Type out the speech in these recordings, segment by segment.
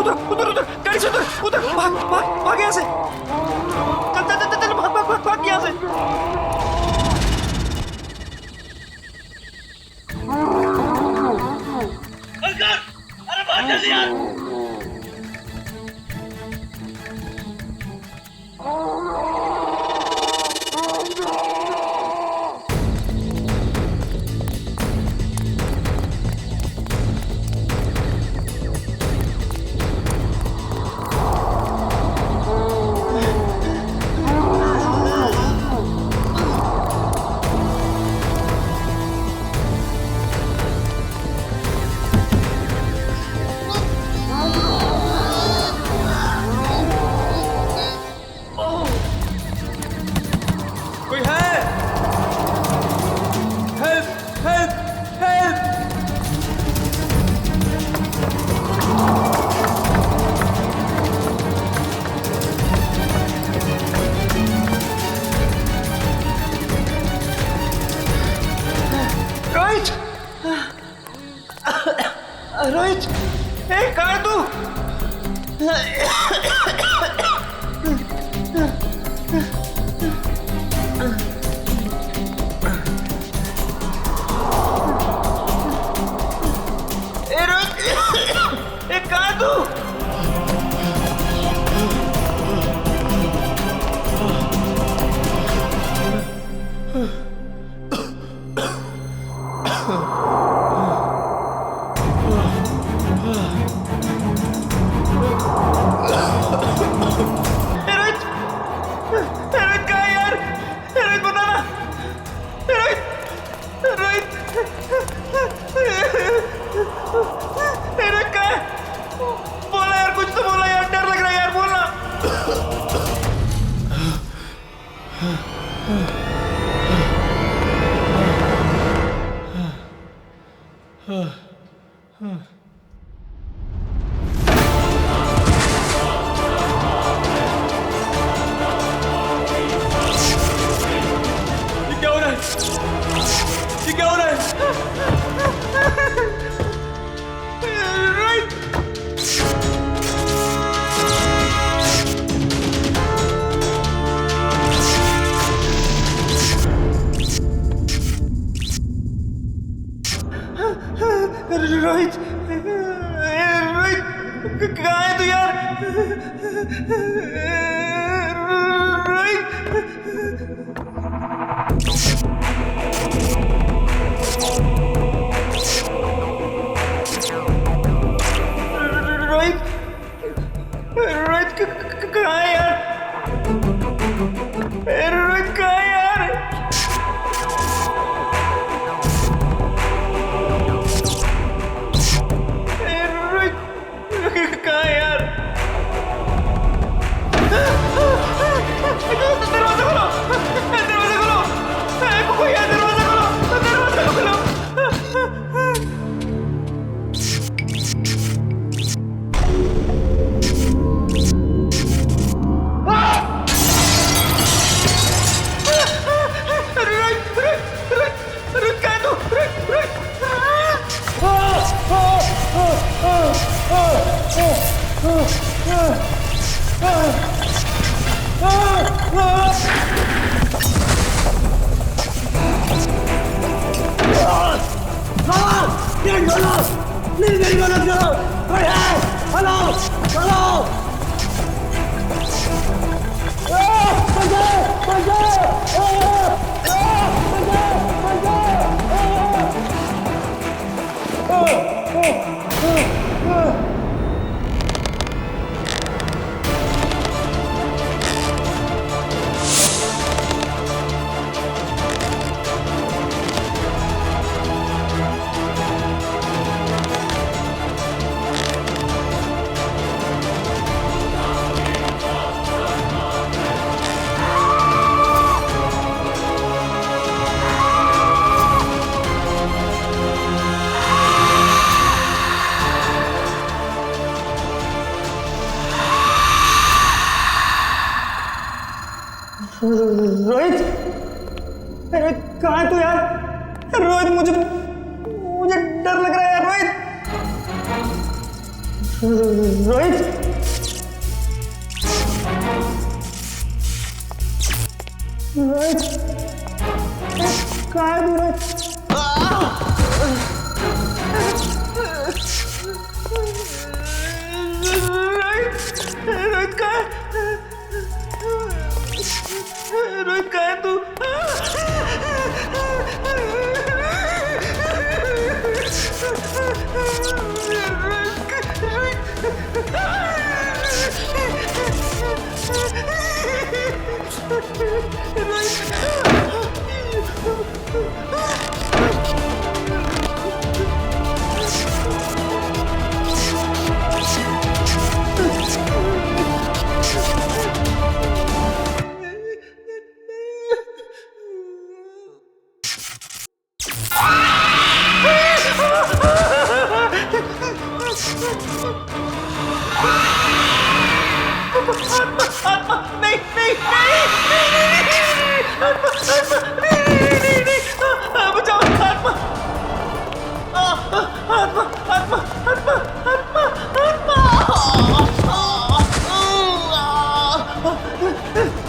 उधर उधर उधर गाड़ी से उधर उधर भाग भाग भाग यहाँ से। चल चल चल चल भाग भाग भाग भाग यहाँ से। अरे भाग जल्दी यार। कोई है? Help help help. Rohit Rohit ए कहाँ है तू? ए रोहित ए कहाँ है तू? रोहित कहाँ है यार? रोहित बता ना। रोहित रोहित कहाँ है? बोला यार, कुछ तो बोला यार, डर लग रहा है यार, बोलना। ये क्या हो रहा है? ये क्या हो रहा है? रोहित रोहित रोहित कहाँ है तू यार? रोहित रोहित कहाँ है यार? रोहित कहाँ है यार? रोहित कहाँ है यार? दरवाजा खोलो, दरवाजा खोलो, कोई है? दरवाजा खोलो, दरवाजा खोलो। रोहित कहाँ है तू? रोहित, रोहित कहाँ है तू यार? रोहित मुझे डर लग रहा है यार। रोहित रोहित रोहित कहाँ है तू रोहित? रोहित कहाँ है? रोहित कहाँ है तू?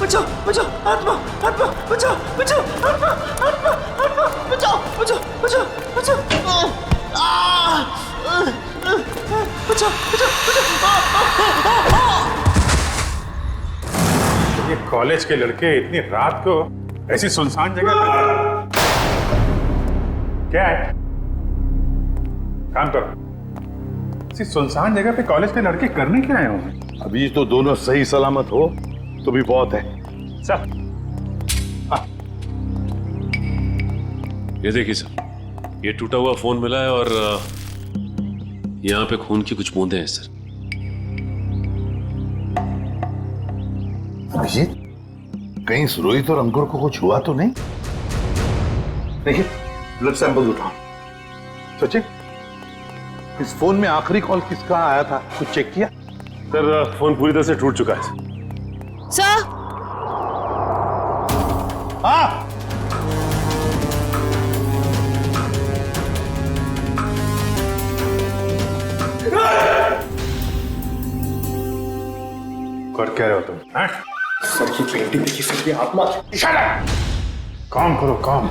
बचाओ बचाओ आत्मा आत्मा बचाओ बचाओ आत्मा आत्मा आत्मा बचाओ बचाओ बचाओ बचाओ बचाओ बचाओ। ये कॉलेज के लड़के इतनी रात को ऐसी सुनसान जगह पर क्या है? काम करो। ऐसी सुनसान जगह पे कॉलेज के लड़के करने क्या आए होंगे? अभी तो दोनों सही सलामत हो तो भी बहुत है। सर ये देखिए सर, ये टूटा हुआ फोन मिला है और यहाँ पे खून की कुछ बूंदें हैं सर। अभिजीत, कहीं रोहित और अंकुर को कुछ हुआ तो नहीं? देखिए, ब्लड सैंपल उठाओ। सचिन, इस फोन में आखिरी कॉल किसका आया था, कुछ चेक किया? सर फोन पूरी तरह से टूट चुका है सर। हाँ, कर क्या रहे हो तुम? हाँ? सर की पेंटिंग देखी सर की आत्मा। काम करो काम।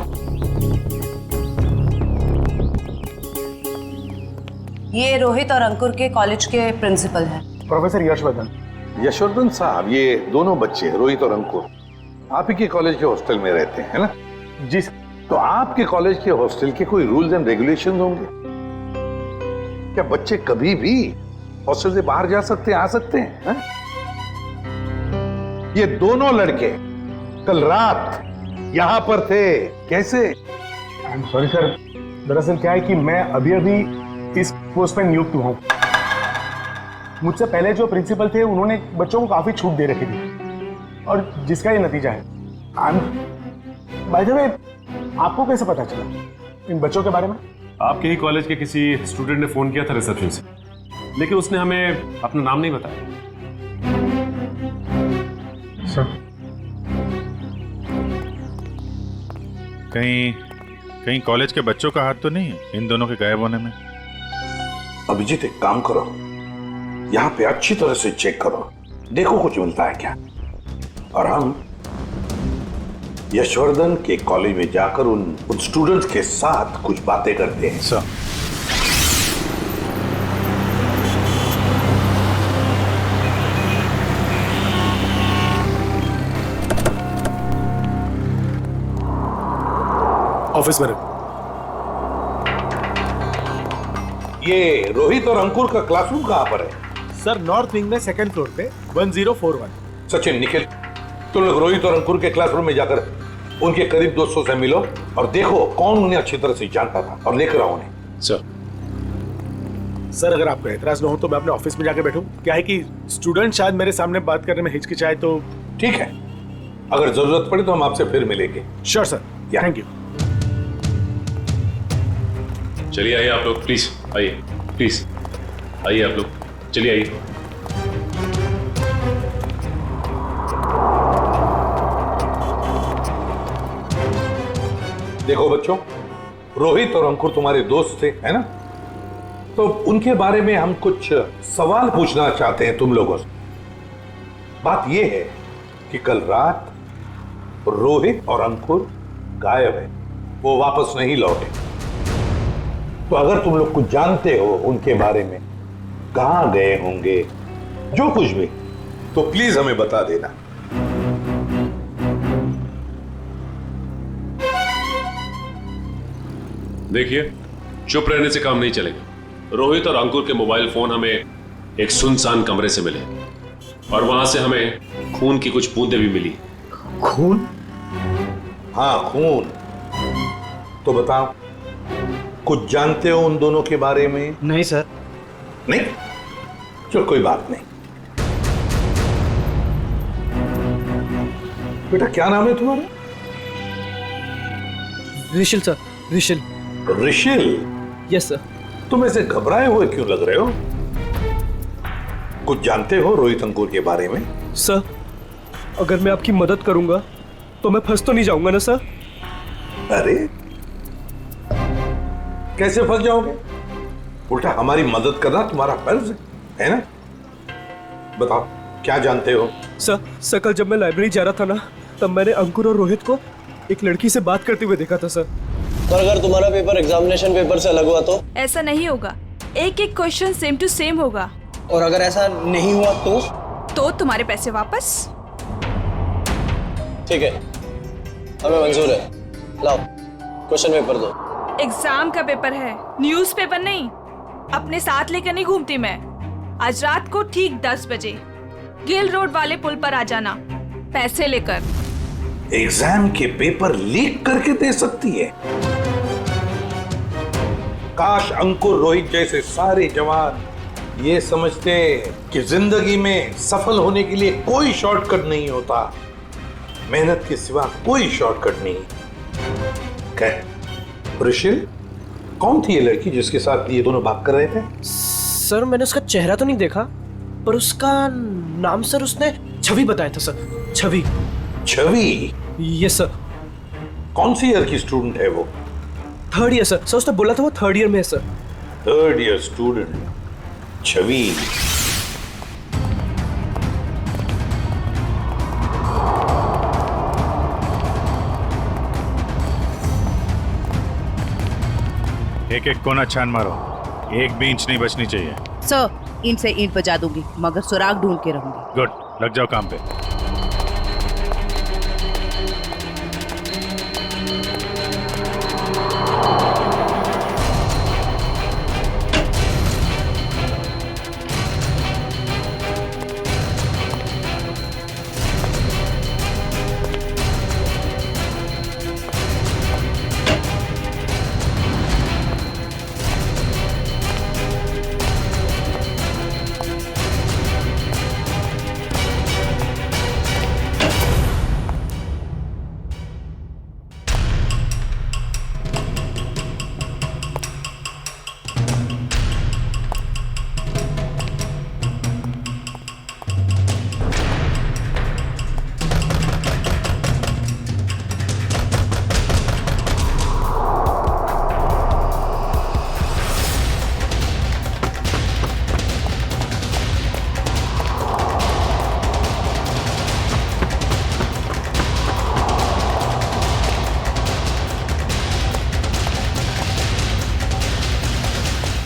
ये रोहित और अंकुर के कॉलेज के प्रिंसिपल हैं। प्रोफेसर यशवर्धन। यशवर्धन साहब, ये दोनों बच्चे रोहित और अंकुर आप ही के कॉलेज के हॉस्टल में रहते हैं, है ना? जी सर। तो आपके कॉलेज के हॉस्टल के कोई रूल्स एंड रेगुलेशंस होंगे? क्या बच्चे कभी भी हॉस्टल से बाहर जा सकते हैं, आ सकते हैं? है? ये दोनों लड़के कल रात यहां पर थे, कैसे? सॉरी सर, दरअसल क्या है कि मैं अभी अभी इस पोस्ट पर नियुक्त हुआ हूं। मुझसे पहले जो प्रिंसिपल थे उन्होंने बच्चों को काफी छूट दे रखी थी और जिसका ये नतीजा है। बाय द वे, आपको कैसे पता चला इन बच्चों के बारे में? आपके ही कॉलेज के किसी स्टूडेंट ने फोन किया था रिसेप्शन से, लेकिन उसने हमें अपना नाम नहीं बताया। सर, कहीं कहीं कॉलेज के बच्चों का हाथ तो नहीं है इन दोनों के गायब होने में? अभिजीत, एक काम करो, यहां पे अच्छी तरह से चेक करो, देखो कुछ मिलता है क्या। और हम यशवर्धन के कॉलेज में जाकर उन स्टूडेंट्स के साथ कुछ बातें करते हैं। सर, ऑफिस में ये रोहित और अंकुर का क्लासरूम कहां पर है? सर, नॉर्थ विंग में सेकंड फ्लोर पे 1041। सचिन, निखिल, तुम लोग रोहित और अंकुर के क्लासरूम में जाकर उनके करीब दोस्तों से मिलो और देखो कौन उन्हें अच्छी तरह से जानता था और लेकर आओ उन्हें। सर, अगर आपको एतराज न हो तो मैं अपने ऑफिस में जाके बैठूं? क्या है कि स्टूडेंट शायद मेरे सामने बात करने में हिचकिचाए तो। ठीक है, अगर जरूरत पड़ी तो हम आपसे फिर मिलेंगे। श्योर सर, या। Thank you. चलिए आइए आप लोग, प्लीज आइए, प्लीज आइए आप लोग, चलिए आइए। देखो बच्चों, रोहित और अंकुर तुम्हारे दोस्त थे, है ना? तो उनके बारे में हम कुछ सवाल पूछना चाहते हैं तुम लोगों से। बात यह है कि कल रात रोहित और अंकुर गायब है, वो वापस नहीं लौटे। तो अगर तुम लोग कुछ जानते हो उनके बारे में, कहां गए होंगे, जो कुछ भी, तो प्लीज हमें बता देना। देखिए, चुप रहने से काम नहीं चलेगा। रोहित और अंकुर के मोबाइल फोन हमें एक सुनसान कमरे से मिले और वहां से हमें खून की बूंदें भी मिली। खून? हाँ, खून। तो बताओ, कुछ जानते हो उन दोनों के बारे में? नहीं सर। नहीं? चलो कोई बात नहीं। बेटा क्या नाम है तुम्हारा? Rishil sir, Rishil. Rishil? Yes sir. तुम ऐसे घबराए हुए क्यों लग रहे हो? कुछ जानते हो रोहित अंकुर के बारे में? सर, अगर मैं आपकी मदद करूंगा तो मैं फंस तो नहीं जाऊंगा ना सर? अरे कैसे फंस जाओगे? उल्टा हमारी मदद करना तुम्हारा फर्ज है ना? बताओ क्या जानते हो? सर कल जब मैं लाइब्रेरी जा रहा था ना, तब मैंने अंकुर और रोहित को एक लड़की से बात करते हुए देखा था सर। पर अगर तुम्हारा पेपर एग्जामिनेशन पेपर से अलग हुआ तो? ऐसा नहीं होगा, एक एक क्वेश्चन सेम टू सेम होगा। और अगर ऐसा नहीं हुआ तो तुम्हारे पैसे वापस। ठीक है, हमें मंजूर है। लाओ क्वेश्चन पेपर दो। एग्जाम का पेपर है, न्यूज़पेपर नहीं। अपने साथ लेकर नहीं घूमती मैं। आज रात को ठीक 10 बजे गिल रोड वाले पुल पर आ जाना, पैसे लेकर। एग्जाम के पेपर लीक करके दे सकती है? काश अंकुर रोहित जैसे सारे जवान ये समझते कि जिंदगी में सफल होने के लिए कोई शॉर्टकट नहीं होता, मेहनत के सिवा कोई शॉर्टकट नहीं। क्या ऋषिल, कौन थी ये लड़की जिसके साथ ये दोनों बात कर रहे थे? सर मैंने उसका चेहरा तो नहीं देखा, पर उसका नाम सर उसने छवि बताया था sir. Chhavi. Chhavi? Yes sir. कौन सी ईयर की स्टूडेंट है वो? 3rd year sir. उसने बोला था वो 3rd ईयर में है सर। 3rd ईयर स्टूडेंट छवि। एक एक कोना छान मारो, एक भी इंच नहीं बचनी चाहिए। सर, ईंट से ईंट बजा दूंगी, मगर सुराग ढूंढ के रहूंगी। गुड, लग जाओ काम पे।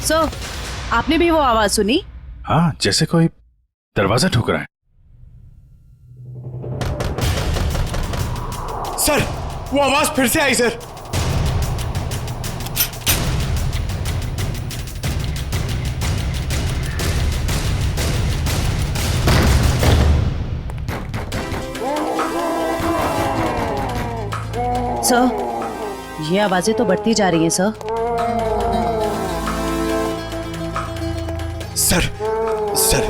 सर, आपने भी वो आवाज सुनी? हाँ, जैसे कोई दरवाजा ठोक रहा है। सर, वो आवाज फिर से आई सर। सर, ये आवाजें तो बढ़ती जा रही हैं सर। सर,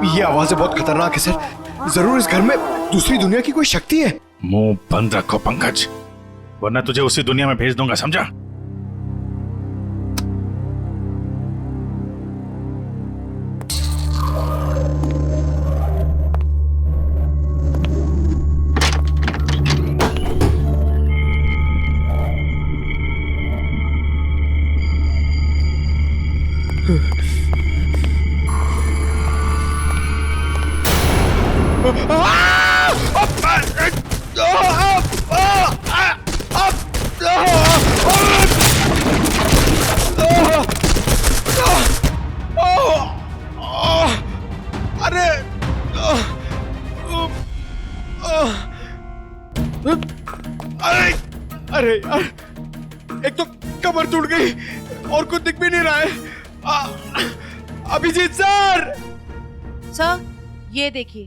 ये आवाजें बहुत खतरनाक है सर। जरूर इस घर में दूसरी दुनिया की कोई शक्ति है। मुंह बंद रखो पंकज, वरना तुझे उसी दुनिया में भेज दूंगा, समझा? अरे यार, एक तो कमर टूट गई और कुछ दिख भी नहीं रहा है। अभिजीत सर! सर, ये देखिए।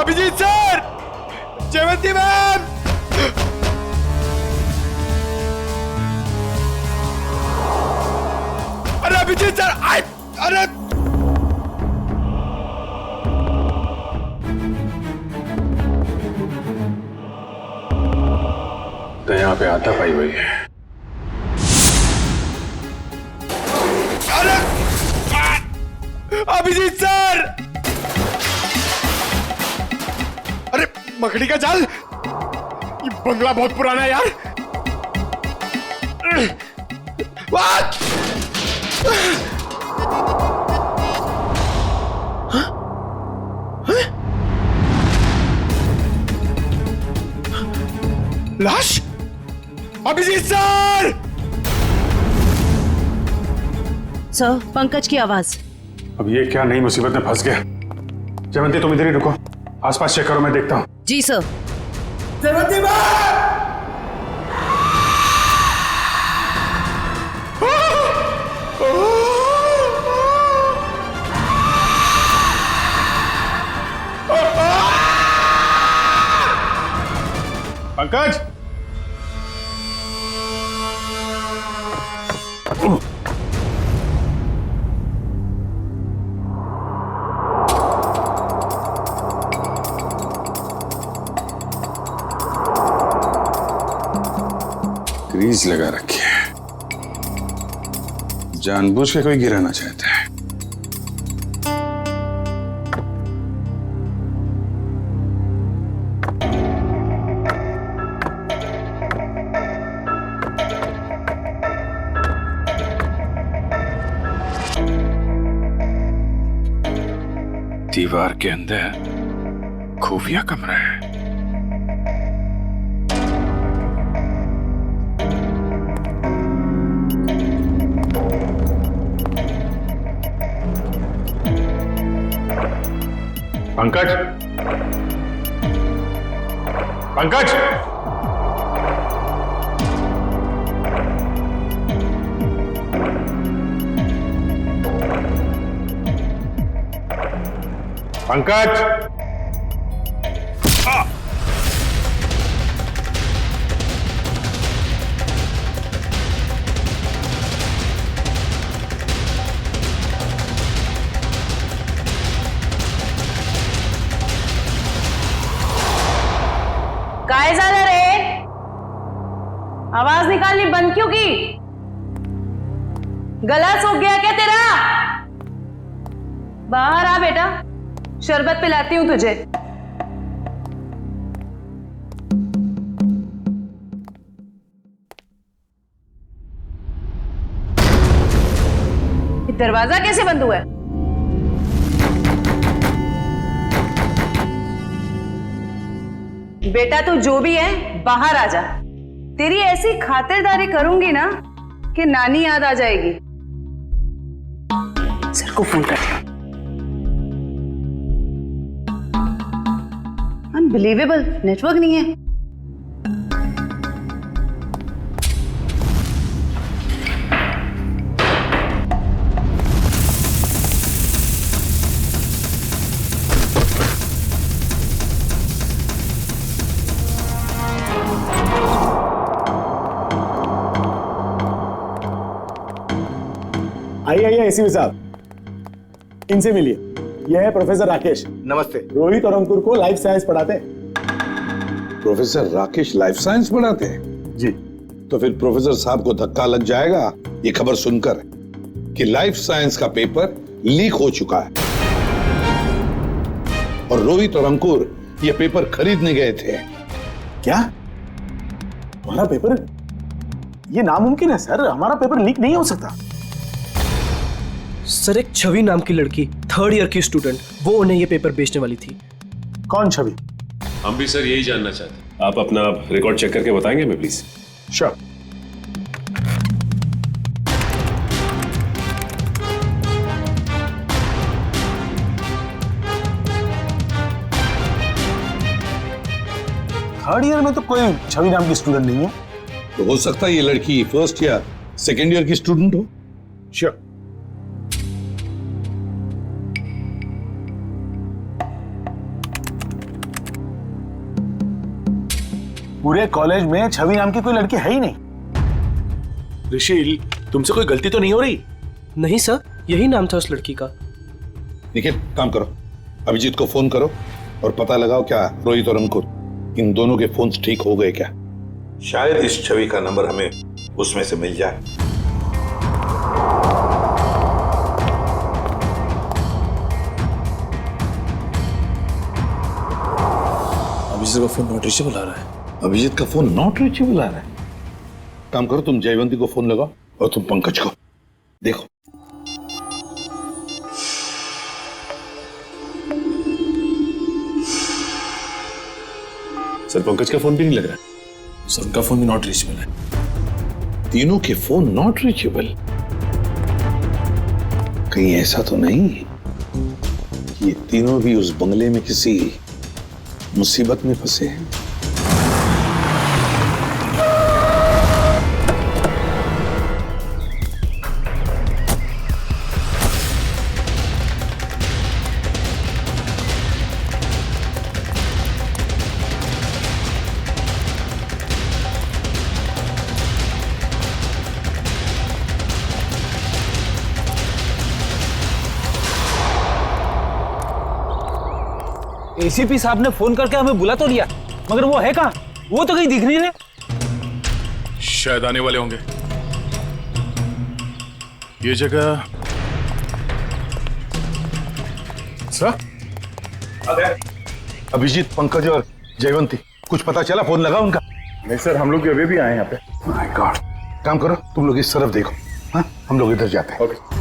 अभिजीत सर! जयवंती मैम! अरे अभिजीत सर! अरे तो यहाँ पे आता भाई वही है। अरे अभिजीत सर! अरे मकड़ी का जाल! ये बंगला बहुत पुराना है यार। What? लाश? अभिजीत सर! सर, पंकज की आवाज। अब ये क्या नई मुसीबत में फंस गया। जयवंती तुम इधर ही रुको, आसपास चेक करो, मैं देखता हूँ। जी sir. Jayawanti ma'am! Pankaj! Grease लगा रखी है, जानबूझ के कोई गिराना चाहता है। दीवार के अंदर खुफिया कमरा है। पंकज! पंकज! पंकज! काय झालं रे? आवाज निकालनी बंद क्यों की? गला सूख गया क्या तेरा? बाहर आ बेटा, शरबत पिलाती हूं तुझे। दरवाजा कैसे बंद हुआ है? बेटा तू जो भी है बाहर आ जा। तेरी ऐसी खातिरदारी करूंगी ना कि नानी याद आ जाएगी। सर को फोन कर। अनबिलीवेबल, नेटवर्क नहीं है। आइए आइए एसीपी साहब, इनसे मिलिए। यह है प्रोफेसर राकेश। नमस्ते। रोहित और अंकुर को लाइफ साइंस पढ़ाते हैं। प्रोफेसर राकेश लाइफ साइंस पढ़ाते हैं? जी। तो फिर प्रोफेसर साहब को धक्का लग जाएगा ये खबर सुनकर कि लाइफ साइंस का पेपर लीक हो चुका है और रोहित और अंकुर ये पेपर खरीदने गए थे। क्या? हमारा पेपर? ये नामुमकिन है सर, हमारा पेपर लीक नहीं हो सकता। सर एक छवि नाम की लड़की 3rd ईयर की स्टूडेंट, वो उन्हें ये पेपर बेचने वाली थी। कौन छवि? हम भी सर यही जानना चाहते हैं। आप अपना रिकॉर्ड चेक करके बताएंगे हमें प्लीज? श्योर। थर्ड ईयर में तो कोई छवि नाम की स्टूडेंट नहीं है। तो हो सकता है ये लड़की 1st या 2nd ईयर की स्टूडेंट हो। श्योर। पूरे कॉलेज में छवि नाम की कोई लड़की है ही नहीं। ऋषि, तुमसे कोई गलती तो नहीं हो रही? नहीं सर, यही नाम था उस लड़की का। निखिल, काम करो, अभिजीत को फोन करो और पता लगाओ क्या रोहित और अंकुर इन दोनों के फोन्स ठीक हो गए क्या। शायद इस छवि का नंबर हमें उसमें से मिल जाए। अभिजीत का फोन नॉट रीचेबल आ रहा है। अभिजीत का फोन नॉट रीचेबल आ रहा है। काम करो, तुम जयवंती को फोन लगाओ और तुम पंकज को देखो। सर पंकज का फोन भी नहीं लग रहा। सर उनका फोन भी नॉट रीचेबल है। तीनों के फोन नॉट रीचेबल। कहीं ऐसा तो नहीं कि ये तीनों भी उस बंगले में किसी मुसीबत में फंसे हैं। एसीपी साहब ने फोन करके हमें बुला तो लिया, मगर वो है कहाँ? वो तो कहीं दिख नहीं रहे। शायद आने वाले होंगे। ये जगह सर, अभिजीत, पंकज और जयवंती, कुछ पता चला? फोन लगा उनका? नहीं सर, हम लोग अभी भी आए यहाँ पे। My God. काम करो, तुम लोग इस तरफ देखो, हाँ हम लोग इधर जाते हैं। ओके।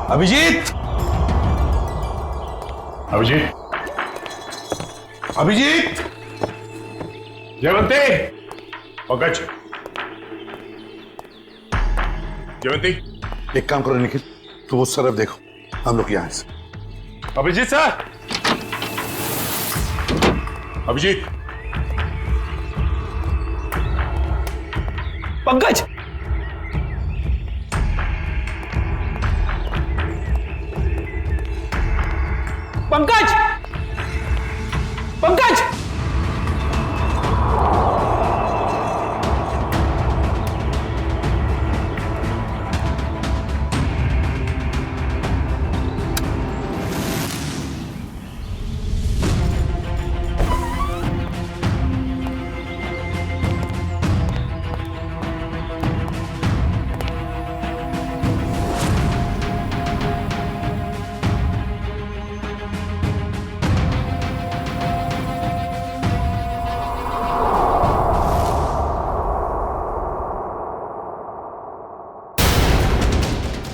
अभिजीत, अभिजीत, अभिजीत, जयवंती, पंकज, जयवंती। एक काम करो निखिल, तुम उस तरफ देखो, हम लोग यहाँ से। Abhijeet sir, Abhijeet, Pankaj, Pankaj, Pankaj,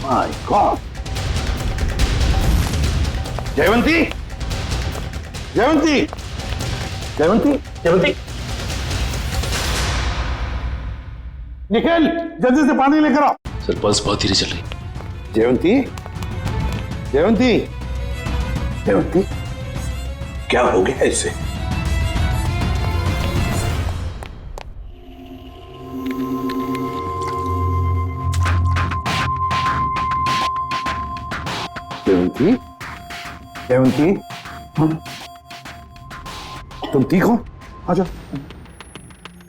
my god. Jayvanti, Jayvanti, Jayvanti, Jayvanti, Nikhil जल्दी से पानी लेकर आओ। सर पल्स बहुत धीरे चल रही। जयवंती, जयवंती, जयवंती, क्या हो गया इसे? जयवंती, जयवंती, तुम ठीक हो? आ जाओ।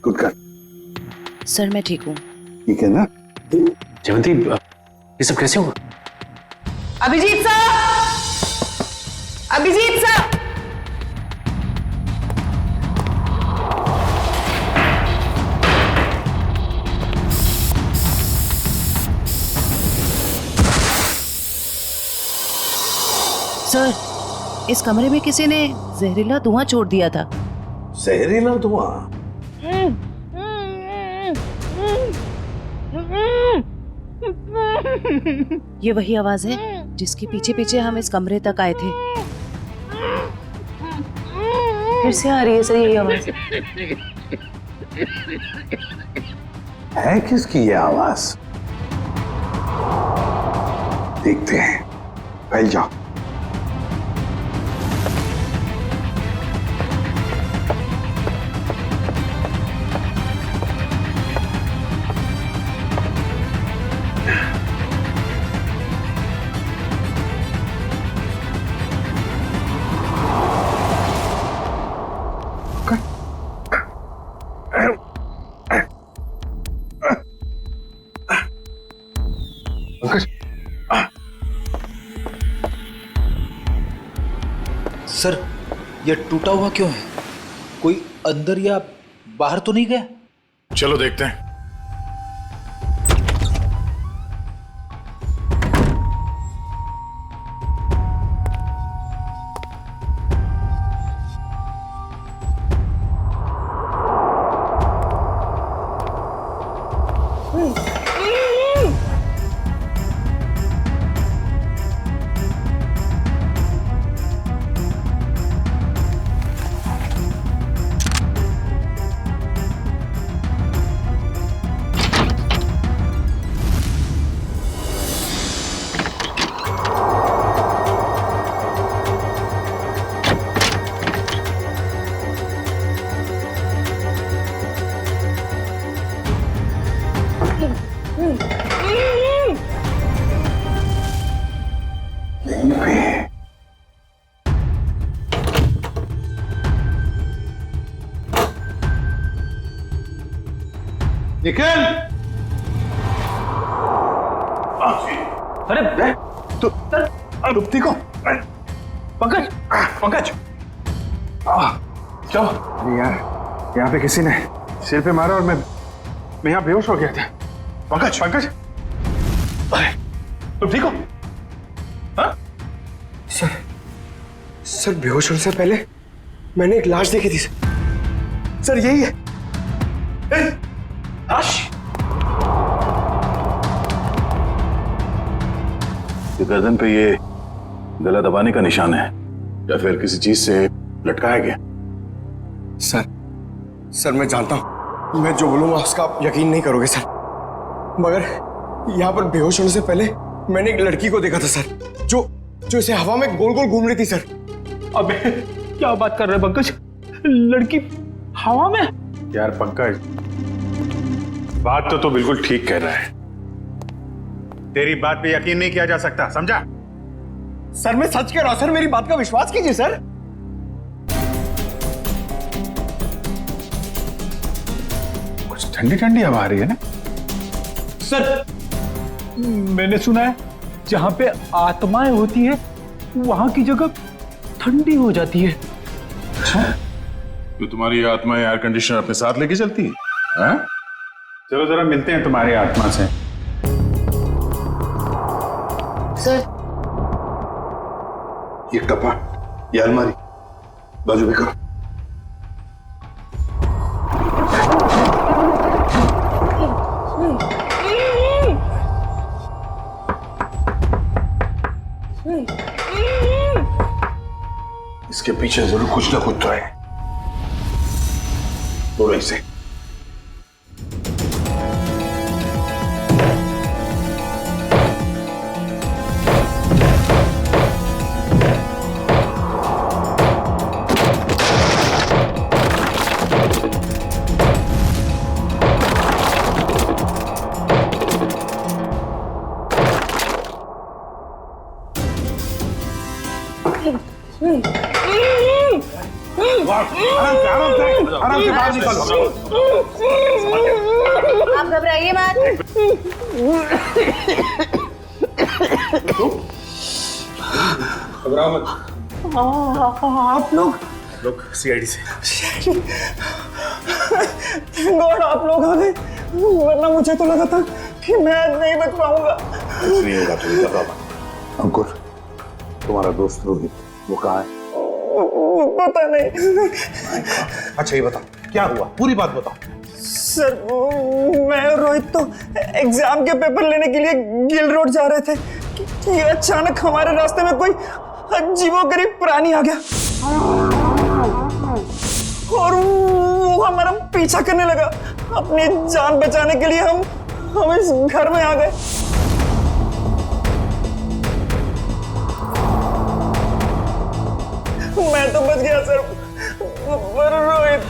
Good girl. सर मैं ठीक हूँ। ठीक है ना? जयवंती, ये सब कैसे हुआ? Abhijeet sir, Abhijeet sir, sir, इस कमरे में किसी ने जहरीला धुआं छोड़ दिया था। जहरीला धुआं? ये वही आवाज है जिसके पीछे पीछे हम इस कमरे तक आए थे। फिर से आ रही है सर यही आवाज। है किसकी ये आवाज? देखते हैं। फैल जाओ। सर, ये टूटा हुआ क्यों है? कोई अंदर या बाहर तो नहीं गया? चलो देखते हैं। निखिल! अरे तुम ठीक हो? पंकज, पंकज, चलो। अरे यार, यहाँ पे किसी ने सिर पे मारा और मैं यहाँ बेहोश हो गया था। पंकज, पंकज, तुम ठीक हो? हाँ? सर बेहोश होने से पहले मैंने एक लाश देखी थी सर, यही है। लाश? गर्दन पे ये गला दबाने का निशान है या फिर किसी चीज से लटकाया गया? सर मैं जानता हूं मैं जो बोलूंगा उसका आप यकीन नहीं करोगे सर, मगर यहाँ पर बेहोश होने से पहले मैंने एक लड़की को देखा था सर, जो इसे हवा में गोल गोल घूम रही थी सर। अबे क्या बात कर रहे पंकज? लड़की हवा में? यार पंकज, बात तो बिल्कुल ठीक कह रहा है। तेरी बात पे यकीन नहीं किया जा सकता, समझा? सर मैं सच कह रहा हूं सर, मेरी बात का विश्वास कीजिए सर। कुछ ठंडी ठंडी हवा आ रही है ना? सर मैंने सुना है जहां पे आत्माएं होती है वहां की जगह ठंडी हो जाती है। अच्छा, तो तुम्हारी आत्मा एयर कंडीशनर अपने साथ लेके चलती है? हाँ? चलो जरा मिलते हैं तुम्हारी आत्मा से। सर, ये कपड़ा, ये अलमारी बाजू में करो। इसके पीछे जरूर कुछ ना कुछ तो है। बोलो इसे। आराम से बाहर निकलो। आप घबराइए मत। घबराओ मत। आप लोग सीआईडी से। गॉड आप लोग आ गए, वरना मुझे तो लगा था कि मैं नहीं बच पाऊंगा। नहीं होगा, तुम घबराओ मत। अंकुर, तुम्हारा दोस्त रोहित, वो कहाँ है? पता नहीं। अच्छा ये बताओ क्या हुआ, पूरी बात बताओ। सर मैं और रोहित तो एग्जाम के पेपर लेने के लिए गिल रोड जा रहे थे कि अचानक हमारे रास्ते में कोई अजीबोगरीब प्राणी आ गया और वो हमारा पीछा करने लगा। अपनी जान बचाने के लिए हम इस घर में आ गए। मैं तो बच गया सर, पर रोहित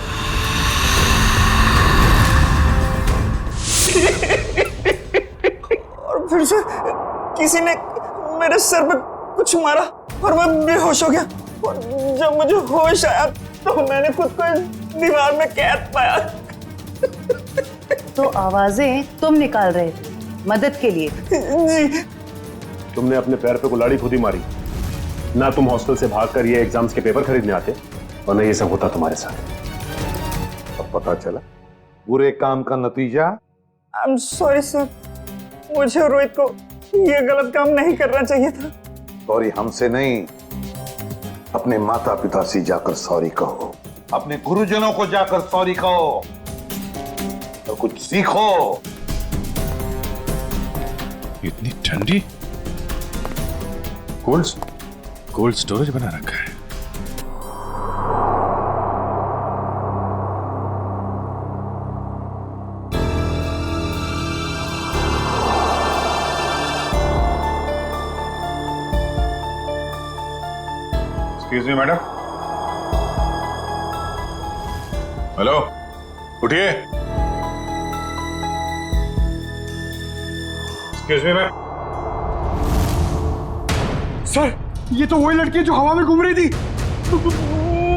और फिर से किसी ने मेरे सर पे कुछ मारा और मैं बेहोश हो गया। और जब मुझे होश आया तो मैंने खुद को इस दीवार में कैद पाया। तो आवाजें तुम निकाल रहे थे मदद के लिए? जी। तुमने अपने पैर पे कुल्हाड़ी खुद ही मारी ना। तुम हॉस्टल से भागकर ये एग्जाम्स के पेपर खरीदने आते और ना ये सब होता तुम्हारे साथ। अब पता चला बुरे काम का नतीजा। आई एम सॉरी सर, मुझे और रोहित को ये गलत काम नहीं करना चाहिए था। सॉरी हमसे नहीं, अपने माता पिता से जाकर सॉरी कहो, अपने गुरुजनों को जाकर सॉरी कहो और कुछ सीखो। इतनी ठंडी कोल्ड स्टोरेज बना रखा है। Excuse me madam. हेलो, उठिए। Excuse me ma'am. सर ये तो वही लड़की है जो हवा में घूम रही थी,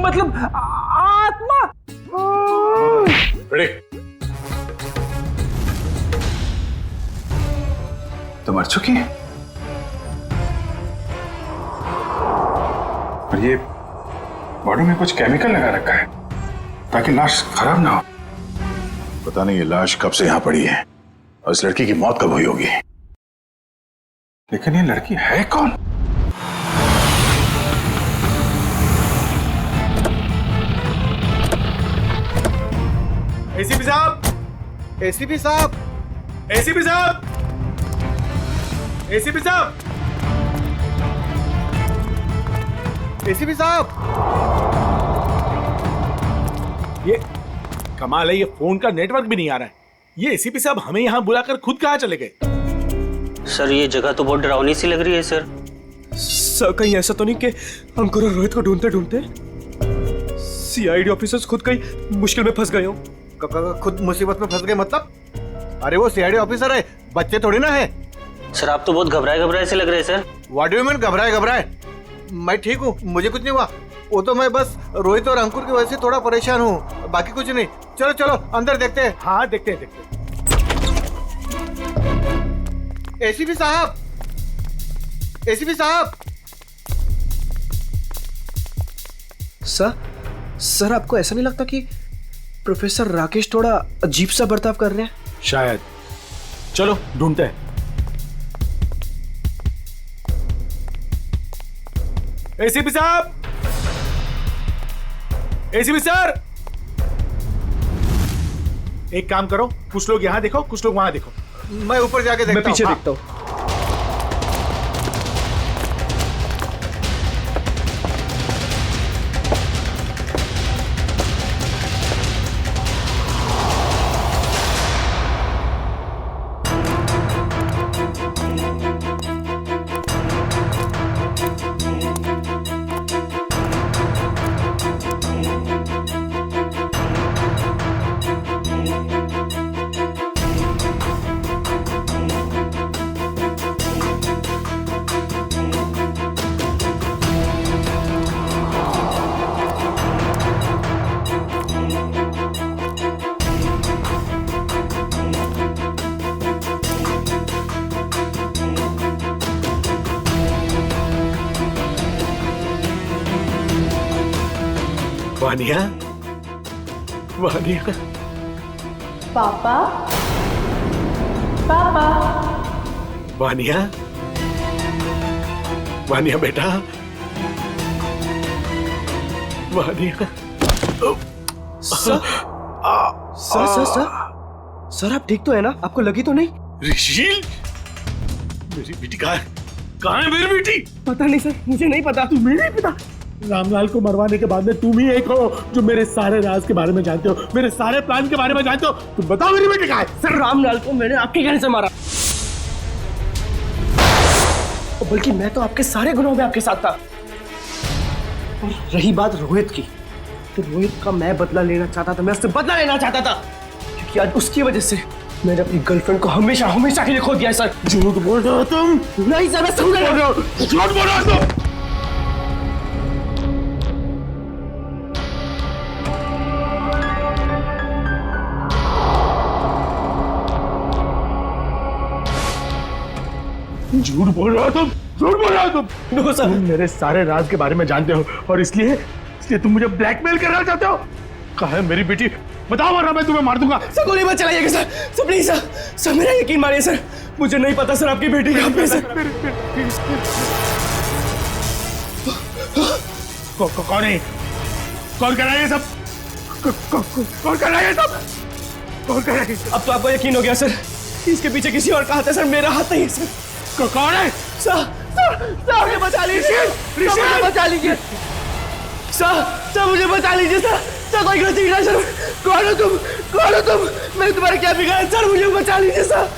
मतलब आत्मा। रेडी? तो मर चुकी है और ये बॉडी में कुछ केमिकल लगा रखा है ताकि लाश खराब ना हो। पता नहीं ये लाश कब से यहां पड़ी है और इस लड़की की मौत कब हुई होगी। लेकिन ये लड़की है कौन? एसीपी साहब, एसीपी साहब, एसीपी साहब, एसीपी साहब, एसीपी साहब। ये कमाल है, ये फोन का नेटवर्क भी नहीं आ रहा है। ये एसीपी साहब हमें यहाँ बुलाकर खुद कहाँ चले गए? सर ये जगह तो बहुत डरावनी सी लग रही है सर। सर कहीं ऐसा तो नहीं कि अंकुर और रोहित को ढूंढते ढूंढते सीआईडी ऑफिसर्स खुद कहीं मुश्किल में फंस गए हो? खुद मुसीबत में फंस गए मतलब? अरे वो सीआईडी ऑफिसर है, बच्चे थोड़ी ना है। सर आप तो बहुत घबराए से लग रहे हैं sir. What do you mean घबराए? मैं ठीक हूँ, मुझे कुछ नहीं हुआ। वो तो मैं बस रोहित और अंकुर की वजह से थोड़ा परेशान हूँ, बाकी कुछ नहीं। चलो चलो अंदर देखते हैं। हाँ देखते हैं। एसीपी साहब, एसीपी साहब। सर आपको ऐसा नहीं लगता कि प्रोफेसर राकेश थोड़ा अजीब सा बर्ताव कर रहे हैं? शायद। चलो ढूंढते हैं। एसीपी साहब, एसीपी सर, एक काम करो, कुछ लोग यहां देखो, कुछ लोग वहां देखो। मैं ऊपर जाके देखता हूं। मैं पीछे देखता हूं। वानिया, वानिया। पापा, पापा। वानिया, वानिया बेटा, Vaniya. Sir sir sir sir sir आप ठीक तो है ना? आपको लगी तो नहीं? ऋषिल, मेरी बेटी कहाँ है मेरी बेटी? पता नहीं सर, मुझे नहीं पता। तुम्हें नहीं पता? रामलाल को मरवाने के बाद में तुम ही एक हो जो मेरे सारे राज के बारे में जानते हो, मेरे सारे प्लान के बारे में जानते हो। तुम बताओ मेरी बेटी कहाँ है? सर रामलाल को मैंने आपके कहने से मारा, बल्कि मैं तो आपके सारे गुनाहों में आपके साथ था। और रही बात रोहित की, तो रोहित का मैं बदला लेना चाहता था, मैं उससे बदला लेना चाहता था, क्योंकि आज उसकी वजह से मैंने अपनी गर्लफ्रेंड को हमेशा हमेशा के लिए खो दिया है सर। झूठ बोल रहे हो तुम? नहीं सर, मैं समझ रहा हूं। झूठ बोल रहे हो तुम? झूठ बोल रहे हो तुम? झूठ बोल रहे हो तुम? नो सर, तुम मेरे सारे राज के बारे में जानते हो और इसलिए तुम मुझे ब्लैकमेल करना चाहते हो। कहाँ है मेरी बेटी? बताओ वरना मैं तुम्हें मार दूंगा। सर गोली मत चलाइएगा sir, sir please sir, sir मेरा यकीन मानिए सर, मुझे नहीं पता सर आपकी बेटी कहाँ पे सर। कौन है? कौन कर रहा है ये सब? कौन कर रहा है ये सब? कौन कर रहा है? अब तो आपको यकीन हो गया सर, इसके पीछे किसी और का हाथ है सर, मेरा हाथ नहीं है सर। कौन है? सर मुझे बचा लीजिए, मुझे बचा लीजिए सर, मुझे बचा लीजिए सर, कोई गलती नहीं सर। कौन हो तुम? कौन हो तुम? मैंने तुम्हारे क्या बिगाड़ा सर? मुझे बचा लीजिए सर,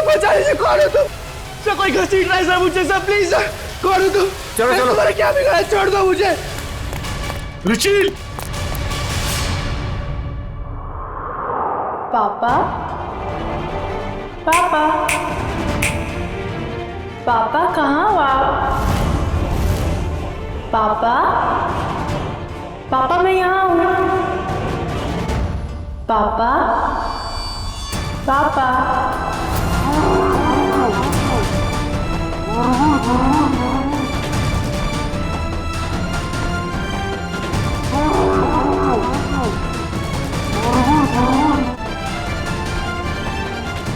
बचा लीजिए। कौन हो तुम? सर कोई गलती नहीं सर मुझे सर, प्लीज सर। कौन हो तुम? चलो चलो, तुम्हारे क्या बिगाड़ा? छोड़ दो मुझे। रुचिल, पापा, पापा, पापा कहाँ हो आप? पापा, पापा मैं यहाँ हूँ। पापा, पापा,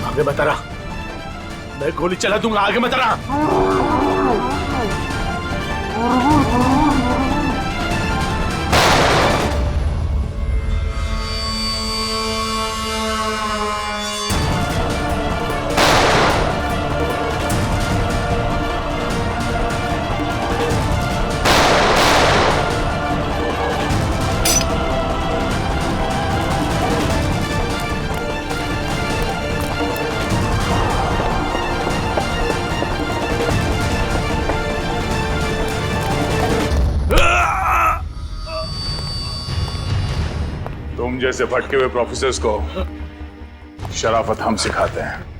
आगे मत रहा, मैं गोली चला दूंगा। आगे मत रहा। तुम जैसे भटके हुए प्रोफेसर्स को शराफत हम सिखाते हैं।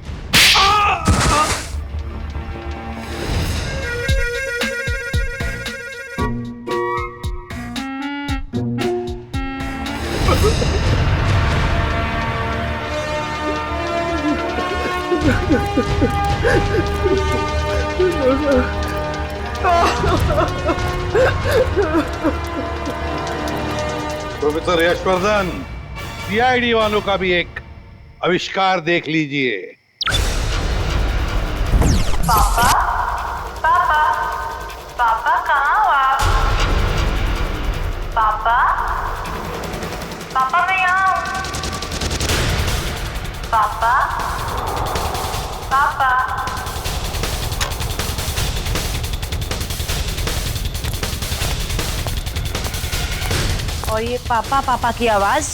प्रोफेसर यशवर्धन, सीआईडी वालों का भी एक आविष्कार देख लीजिए। पापा, पापा, पापा कहाँ हो आप? पापा, पापा मैं यहाँ हूँ। पापा, पापा, और ये पापा पापा की आवाज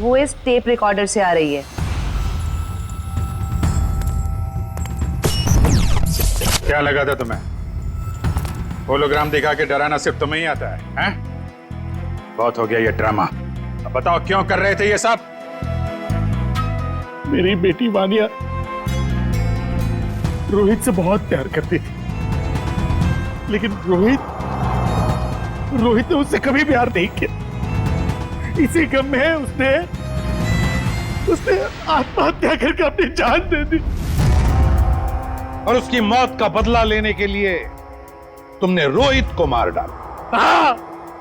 वो इस टेप रिकॉर्डर से आ रही है। क्या लगा था तुम्हें? होलोग्राम दिखा के डराना सिर्फ तुम्हें ही आता है, हैं? बहुत हो गया ये ड्रामा। अब बताओ क्यों कर रहे थे ये सब? मेरी बेटी वानिया रोहित से बहुत प्यार करती थी, लेकिन रोहित ने उससे कभी प्यार नहीं किया। इसी गम में उसने आत्महत्या करके अपनी जान दे दी। और उसकी मौत का बदला लेने के लिए तुमने रोहित को मार डाला। हाँ,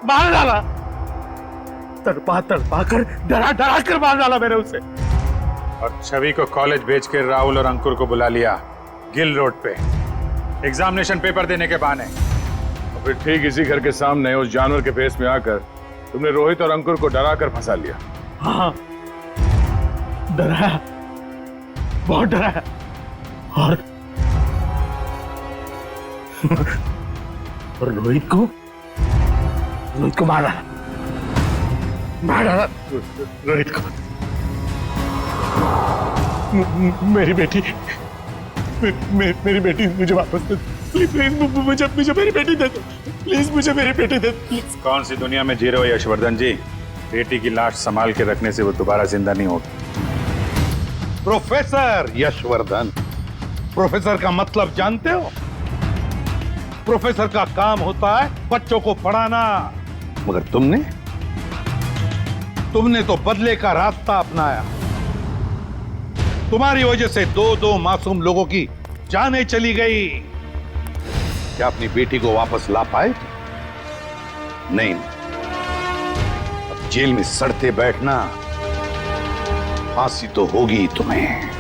मार डाला। तड़पा कर डरा कर मार डाला मैंने उसे। और छवि को कॉलेज भेज के राहुल और अंकुर को बुला लिया गिल रोड पे एग्जामिनेशन पेपर देने के बहाने। फिर ठीक इसी घर के सामने उस जानवर के फेस में आकर तुमने रोहित और अंकुर को डरा कर फंसा लिया। हाँ, डराया, बहुत डराया और रोहित को मार डाला रोहित को। मेरी बेटी मुझे वापस दे, प्लीज मुझे मेरी बेटी दे दो, प्लीज मुझे मेरी बेटी दे दो। कौन सी दुनिया में जी रहे हो यशवर्धन जी? बेटी की लाश संभाल के रखने से वो दोबारा जिंदा नहीं होगी। प्रोफेसर यशवर्धन, प्रोफेसर का मतलब जानते हो? प्रोफेसर का काम होता है बच्चों को पढ़ाना, मगर तुमने तो बदले का रास्ता अपनाया। तुम्हारी वजह से दो मासूम लोगों की जानें चली गई। क्या अपनी बेटी को वापस ला पाए? नहीं, अब जेल में सड़ते बैठना, फांसी तो होगी तुम्हें।